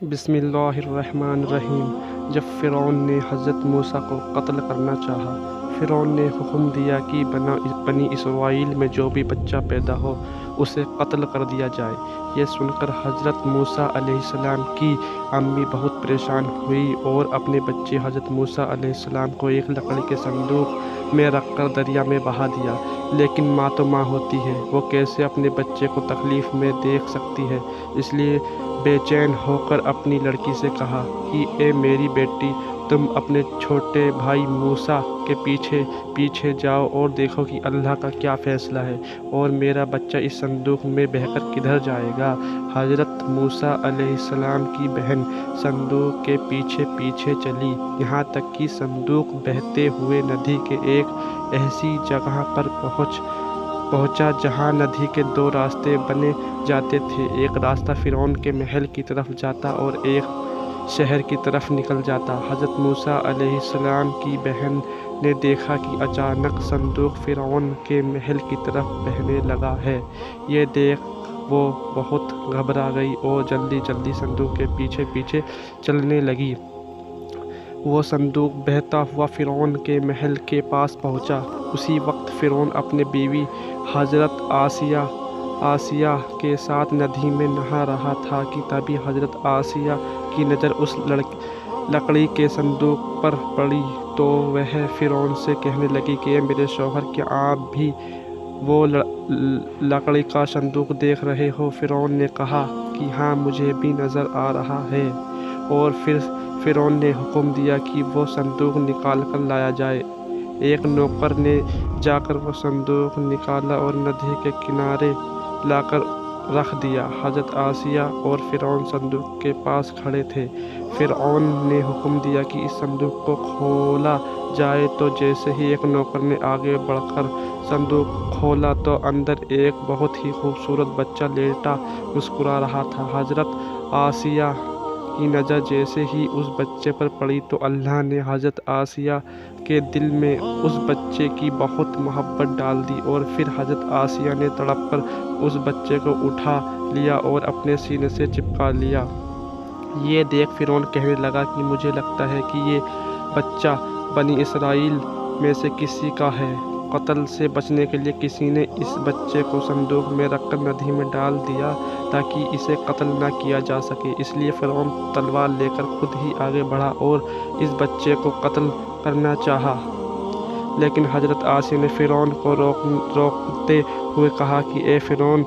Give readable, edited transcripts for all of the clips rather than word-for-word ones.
بسم اللہ الرحمن الرحیم۔ جب فرعون نے حضرت موسیٰ کو قتل کرنا چاہا، فرعون نے حکم دیا کہ بنی اسرائیل میں جو بھی بچہ پیدا ہو اسے قتل کر دیا جائے۔ یہ سن کر حضرت موسیٰ علیہ السلام کی امی بہت پریشان ہوئی اور اپنے بچے حضرت موسیٰ علیہ السلام کو ایک لکڑی کے صندوق میں رکھ کر دریا میں بہا دیا۔ لیکن ماں تو ماں ہوتی ہے، وہ کیسے اپنے بچے کو تکلیف میں دیکھ سکتی ہے؟ اس لیے بے چین ہو کر اپنی لڑکی سے کہا کہ اے میری بیٹی، تم اپنے چھوٹے بھائی موسیٰ کے پیچھے پیچھے جاؤ اور دیکھو کہ اللہ کا کیا فیصلہ ہے اور میرا بچہ اس صندوق میں بہہ کر کدھر جائے گا۔ حضرت موسیٰ علیہ السلام کی بہن صندوق کے پیچھے پیچھے چلی، یہاں تک کہ صندوق بہتے ہوئے ندی کے ایک ایسی جگہ پر پہنچا جہاں ندی کے دو راستے بنے جاتے تھے۔ ایک راستہ فرعون کے محل کی طرف جاتا اور ایک شہر کی طرف نکل جاتا۔ حضرت موسیٰ علیہ السلام کی بہن نے دیکھا کہ اچانک صندوق فرعون کے محل کی طرف بہنے لگا ہے۔ یہ دیکھ وہ بہت گھبرا گئی اور جلدی جلدی صندوق کے پیچھے پیچھے چلنے لگی۔ وہ صندوق بہتا ہوا فرعون کے محل کے پاس پہنچا۔ اسی وقت فرعون اپنی بیوی حضرت آسیہ کے ساتھ ندی میں نہا رہا تھا کہ تبھی حضرت آسیہ کی نظر اس لکڑی کے صندوق پر پڑی تو وہ فرعون سے کہنے لگی کہ اے میرے شوہر، کیا آپ بھی وہ لکڑی کا صندوق دیکھ رہے ہو؟ فرعون نے کہا کہ ہاں، مجھے بھی نظر آ رہا ہے۔ اور پھر فرعون نے حکم دیا کہ وہ صندوق نکال کر لایا جائے۔ ایک نوکر نے جا کر وہ صندوق نکالا اور ندی کے کنارے لا کر رکھ دیا۔ حضرت آسیہ اور فرعون صندوق کے پاس کھڑے تھے۔ فرعون نے حکم دیا کہ اس صندوق کو کھولا جائے تو جیسے ہی ایک نوکر نے آگے بڑھ کر صندوق کھولا تو اندر ایک بہت ہی خوبصورت بچہ لیٹا مسکرا رہا تھا۔ حضرت آسیہ کی نظر جیسے ہی اس بچے پر پڑی تو اللہ نے حضرت آسیہ کے دل میں اس بچے کی بہت محبت ڈال دی اور پھر حضرت آسیہ نے تڑپ کر اس بچے کو اٹھا لیا اور اپنے سینے سے چپکا لیا۔ یہ دیکھ فرعون کہنے لگا کہ مجھے لگتا ہے کہ یہ بچہ بنی اسرائیل میں سے کسی کا ہے۔ قتل سے بچنے کے لیے کسی نے اس بچے کو صندوق میں رکھ کر ندی میں ڈال دیا تاکہ اسے قتل نہ کیا جا سکے۔ اس لیے فرعون تلوار لے کر خود ہی آگے بڑھا اور اس بچے کو قتل کرنا چاہا۔ لیکن حضرت آسیہ نے فرعون کو روکتے ہوئے کہا کہ اے فرعون،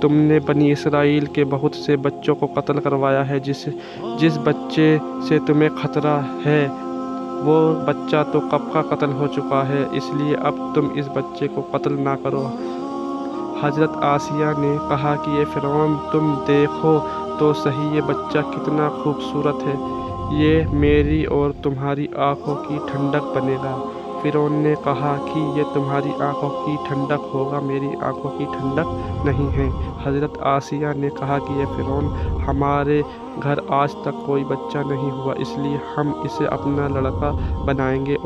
تم نے بنی اسرائیل کے بہت سے بچوں کو قتل کروایا ہے۔ جس بچے سے تمہیں خطرہ ہے وہ بچہ تو کب کا قتل ہو چکا ہے، اس لیے اب تم اس بچے کو قتل نہ کرو۔ حضرت آسیہ نے کہا کہ اے فرعون، تم دیکھو تو صحیح یہ بچہ کتنا خوبصورت ہے، یہ میری اور تمہاری آنکھوں کی ٹھنڈک بنے گا۔ فرعون نے کہا کہ یہ تمہاری آنکھوں کی ٹھنڈک ہوگا، میری آنکھوں کی ٹھنڈک نہیں ہے۔ حضرت آسیہ نے کہا کہ اے فرعون، ہمارے گھر آج تک کوئی بچہ نہیں ہوا، اس لیے ہم اسے اپنا لڑکا بنائیں گے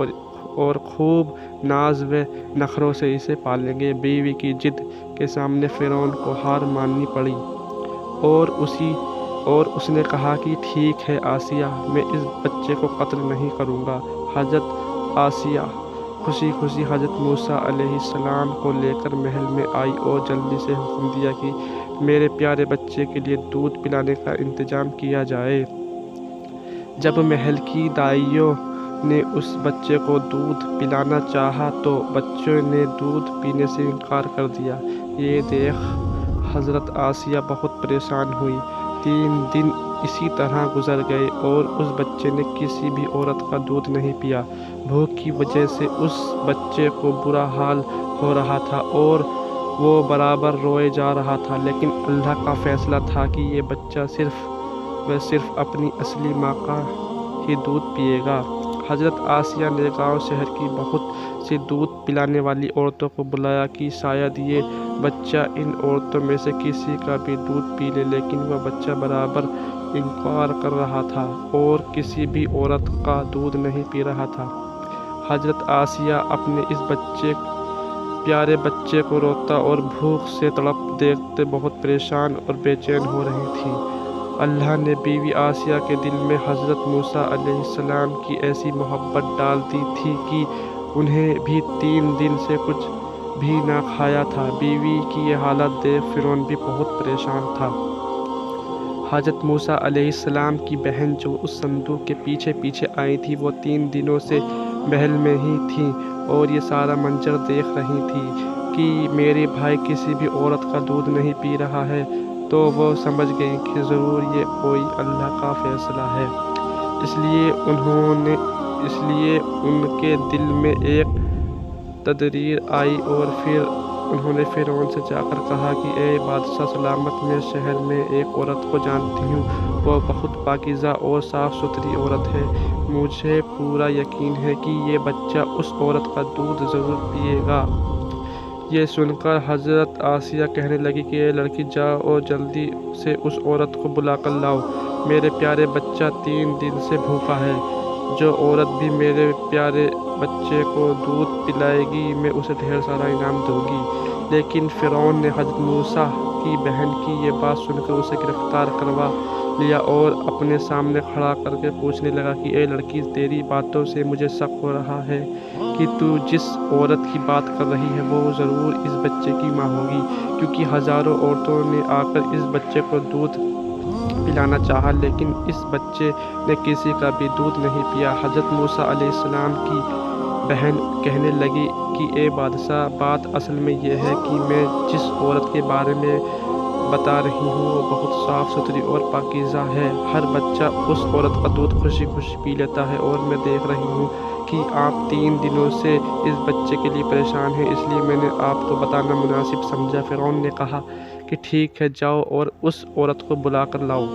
اور خوب ناز و نخروں سے اسے پالیں گے۔ بیوی کی ضد کے سامنے فرعون کو ہار ماننی پڑی اور اس نے کہا کہ ٹھیک ہے آسیہ، میں اس بچے کو قتل نہیں کروں گا۔ حضرت آسیہ خوشی خوشی حضرت موسیٰ علیہ السلام کو لے کر محل میں آئی اور جلدی سے حکم دیا کہ میرے پیارے بچے کے لیے دودھ پلانے کا انتظام کیا جائے۔ جب محل کی دائیوں نے اس بچے کو دودھ پلانا چاہا تو بچے نے دودھ پینے سے انکار کر دیا۔ یہ دیکھ حضرت آسیہ بہت پریشان ہوئی۔ 3 دن اسی طرح گزر گئے اور اس بچے نے کسی بھی عورت کا دودھ نہیں پیا۔ بھوک کی وجہ سے اس بچے کو برا حال ہو رہا تھا اور وہ برابر روئے جا رہا تھا، لیکن اللہ کا فیصلہ تھا کہ یہ بچہ صرف اپنی اصلی ماں کا ہی دودھ پیے گا۔ حضرت آسیہ نے گاؤں شہر کی بہت سی دودھ پلانے والی عورتوں کو بلایا کہ شاید یہ بچہ ان عورتوں میں سے کسی کا بھی دودھ پی لے، لیکن وہ بچہ برابر انکار کر رہا تھا اور کسی بھی عورت کا دودھ نہیں پی رہا تھا۔ حضرت آسیہ اپنے اس پیارے بچے کو روتا اور بھوک سے تڑپ دیکھتے بہت پریشان اور بے چین ہو رہی تھی۔ اللہ نے بیوی آسیہ کے دل میں حضرت موسیٰ علیہ السلام کی ایسی محبت ڈال دی تھی کہ انہیں بھی 3 دن سے کچھ بھی نہ کھایا تھا۔ بیوی کی یہ حالت دیکھ فرعون بھی بہت پریشان تھا۔ حضرت موسیٰ علیہ السلام کی بہن جو اس صندوق کے پیچھے پیچھے آئی تھی وہ 3 دنوں سے محل میں ہی تھیں اور یہ سارا منظر دیکھ رہی تھی کہ میرے بھائی کسی بھی عورت کا دودھ نہیں پی رہا ہے، تو وہ سمجھ گئی کہ ضرور یہ کوئی اللہ کا فیصلہ ہے۔ اس لیے ان کے دل میں ایک تدبیر آئی اور پھر انہوں نے فرعون سے جا کر کہا کہ اے بادشاہ سلامت، میں شہر میں ایک عورت کو جانتی ہوں، وہ بہت پاکیزہ اور صاف ستھری عورت ہے۔ مجھے پورا یقین ہے کہ یہ بچہ اس عورت کا دودھ ضرور پیے گا۔ یہ سن کر حضرت آسیہ کہنے لگی کہ اے لڑکی، جاؤ اور جلدی سے اس عورت کو بلا کر لاؤ۔ میرے پیارے بچہ 3 دن سے بھوکا ہے۔ جو عورت بھی میرے پیارے بچے کو دودھ پلائے گی میں اسے ڈھیر سارا انعام دوں گی۔ لیکن فرعون نے حضرت موسیٰ کی بہن کی یہ بات سن کر اسے گرفتار کروا لیا اور اپنے سامنے کھڑا کر کے پوچھنے لگا کہ اے لڑکی، تیری باتوں سے مجھے شک ہو رہا ہے کہ تو جس عورت کی بات کر رہی ہے وہ ضرور اس بچے کی ماں ہوگی، کیونکہ ہزاروں عورتوں نے آ کر اس بچے کو دودھ پلانا چاہا لیکن اس بچے نے کسی کا بھی دودھ نہیں پیا۔ حضرت موسیٰ علیہ السلام کی بہن کہنے لگی کہ اے بادشاہ، بات اصل میں یہ ہے کہ میں جس عورت کے بارے میں بتا رہی ہوں وہ بہت صاف ستھری اور پاکیزہ ہے۔ ہر بچہ اس عورت کا دودھ خوشی خوشی پی لیتا ہے اور میں دیکھ رہی ہوں کہ آپ 3 دنوں سے اس بچے کے لیے پریشان ہیں، اس لیے میں نے آپ کو بتانا مناسب سمجھا۔ فرعون نے کہا کہ ٹھیک ہے، جاؤ اور اس عورت کو بلا کر لاؤ۔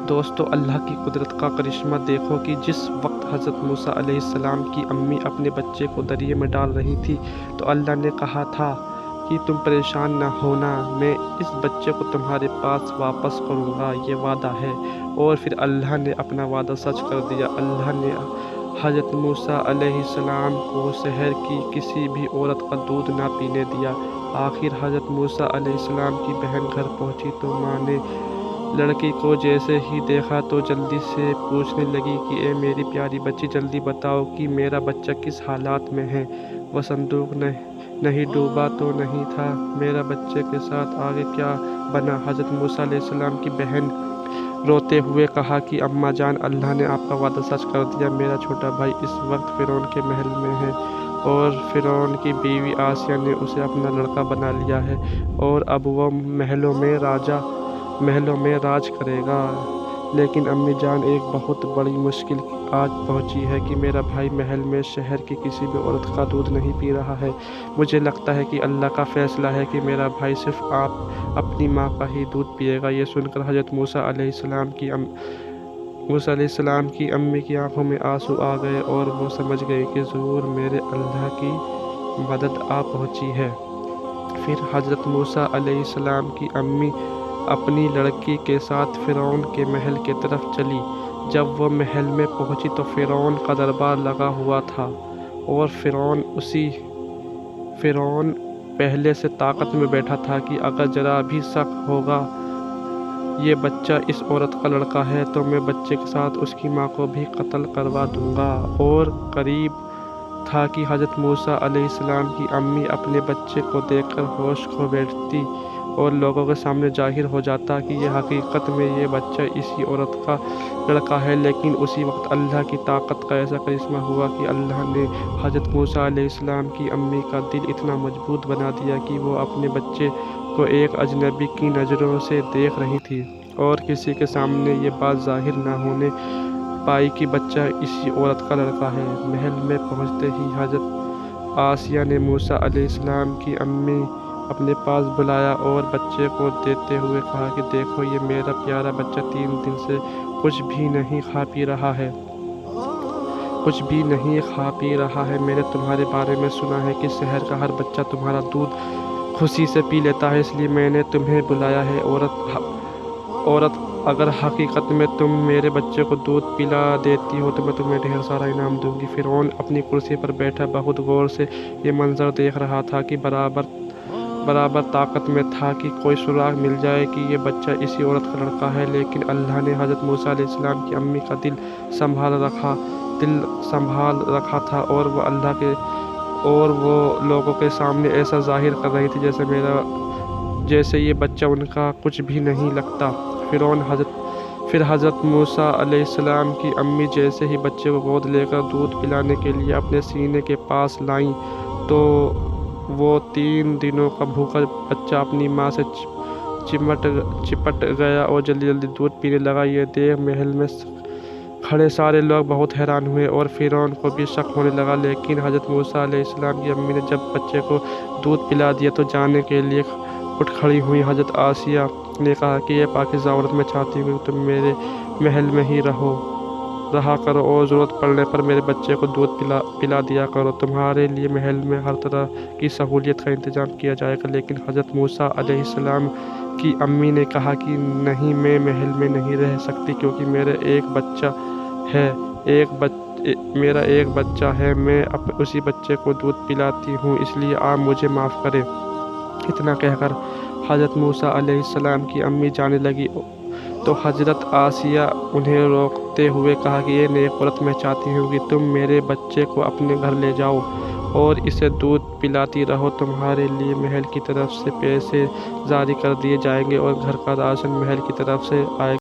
دوستو، اللہ کی قدرت کا کرشمہ دیکھو کہ جس وقت حضرت موسیٰ علیہ السلام کی امی اپنے بچے کو دریا میں ڈال رہی تھی تو اللہ نے کہا تھا کہ تم پریشان نہ ہونا، میں اس بچے کو تمہارے پاس واپس کروں گا، یہ وعدہ ہے۔ اور پھر اللہ نے اپنا وعدہ سچ کر دیا۔ اللہ نے حضرت موسیٰ علیہ السلام کو شہر کی کسی بھی عورت کا دودھ نہ پینے دیا۔ آخر حضرت موسیٰ علیہ السلام کی بہن گھر پہنچی تو ماں نے لڑکی کو جیسے ہی دیکھا تو جلدی سے پوچھنے لگی کہ اے میری پیاری بچی، جلدی بتاؤ کہ میرا بچہ کس حالات میں ہے۔ وہ صندوق نہیں ڈوبا تو نہیں تھا؟ میرا بچے کے ساتھ آگے کیا بنا؟ حضرت موسیٰ علیہ السلام کی بہن روتے ہوئے کہا کہ اماں جان، اللہ نے آپ کا وعدہ سچ کر دیا۔ میرا چھوٹا بھائی اس وقت فرعون کے محل میں ہے اور فرعون کی بیوی آسیہ نے اسے اپنا لڑکا بنا لیا ہے اور اب وہ محلوں میں راج کرے گا۔ لیکن امی جان، ایک بہت بڑی مشکل آج پہنچی ہے کہ میرا بھائی محل میں شہر کی کسی بھی عورت کا دودھ نہیں پی رہا ہے۔ مجھے لگتا ہے کہ اللہ کا فیصلہ ہے کہ میرا بھائی صرف اپنی ماں کا ہی دودھ پیے گا۔ یہ سن کر حضرت موسیٰ علیہ السلام کی امی کی آنکھوں میں آنسو آ گئے اور وہ سمجھ گئی کہ ضرور میرے اللہ کی مدد آ پہنچی ہے۔ پھر حضرت موسیٰ علیہ السلام کی امی اپنی لڑکی کے ساتھ فرعون کے محل کی طرف چلی۔ جب وہ محل میں پہنچی تو فرعون کا دربار لگا ہوا تھا اور فرعون پہلے سے طاقت میں بیٹھا تھا کہ اگر ذرا بھی شک ہوگا یہ بچہ اس عورت کا لڑکا ہے تو میں بچے کے ساتھ اس کی ماں کو بھی قتل کروا دوں گا۔ اور قریب تھا کہ حضرت موسیٰ علیہ السلام کی امی اپنے بچے کو دیکھ کر ہوش کھو بیٹھتی اور لوگوں کے سامنے ظاہر ہو جاتا کہ یہ حقیقت میں یہ بچہ اسی عورت کا لڑکا ہے۔ لیکن اسی وقت اللہ کی طاقت کا ایسا کرشمہ ہوا کہ اللہ نے حضرت موسیٰ علیہ السلام کی امی کا دل اتنا مضبوط بنا دیا کہ وہ اپنے بچے کو ایک اجنبی کی نظروں سے دیکھ رہی تھی اور کسی کے سامنے یہ بات ظاہر نہ ہونے پائی کہ بچہ اسی عورت کا لڑکا ہے۔ محل میں پہنچتے ہی حضرت آسیہ نے موسیٰ علیہ السلام کی امی اپنے پاس بلایا اور بچے کو دیتے ہوئے کہا کہ دیکھو، یہ میرا پیارا بچہ 3 دن سے کچھ بھی نہیں کھا پی رہا ہے۔ میں نے تمہارے بارے میں سنا ہے کہ شہر کا ہر بچہ تمہارا دودھ خوشی سے پی لیتا ہے، اس لیے میں نے تمہیں بلایا ہے۔ عورت، اگر حقیقت میں تم میرے بچے کو دودھ پلا دیتی ہو تو میں تمہیں ڈھیر سارا انعام دوں گی۔ فرعون اپنی کرسی پر بیٹھا بہت غور سے یہ منظر دیکھ رہا تھا کہ برابر طاقت میں تھا کہ کوئی سراغ مل جائے کہ یہ بچہ اسی عورت کا لڑکا ہے، لیکن اللہ نے حضرت موسیٰ علیہ السلام کی امی کا دل سنبھال رکھا تھا، اور وہ لوگوں کے سامنے ایسا ظاہر کر رہی تھی جیسے یہ بچہ ان کا کچھ بھی نہیں لگتا۔ پھر حضرت موسیٰ علیہ السلام کی امی جیسے ہی بچے کو گود لے کر دودھ پلانے کے لیے اپنے سینے کے پاس لائیں تو وہ 3 دنوں کا بھوکا بچہ اپنی ماں سے چپٹ گیا اور جلدی جلدی دودھ پینے لگا۔ یہ دیکھ محل میں کھڑے سارے لوگ بہت حیران ہوئے اور فرعون کو بھی شک ہونے لگا، لیکن حضرت موسیٰ علیہ السلام کی امی نے جب بچے کو دودھ پلا دیا تو جانے کے لیے اٹھ کھڑی ہوئی۔ حضرت آسیہ نے کہا کہ یہ پاکیزہ عورت، میں چاہتی ہوں کہ تم میرے محل میں ہی رہا کرو اور ضرورت پڑنے پر میرے بچے کو دودھ پلا دیا کرو، تمہارے لیے محل میں ہر طرح کی سہولیت کا انتظام کیا جائے گا۔ لیکن حضرت موسیٰ علیہ السلام کی امی نے کہا کہ نہیں، میں محل میں نہیں رہ سکتی کیونکہ میرا ایک بچہ ہے، میں اسی بچے کو دودھ پلاتی ہوں، اس لیے آپ مجھے معاف کریں۔ اتنا کہہ کر حضرت موسیٰ علیہ السلام کی امی جانے لگی تو حضرت آسیہ انہیں روکتے ہوئے کہا کہ یہ نیک عورت، میں چاہتی ہوں کہ تم میرے بچے کو اپنے گھر لے جاؤ اور اسے دودھ پلاتی رہو، تمہارے لیے محل کی طرف سے پیسے جاری کر دیے جائیں گے اور گھر کا راشن محل کی طرف سے آئے گا۔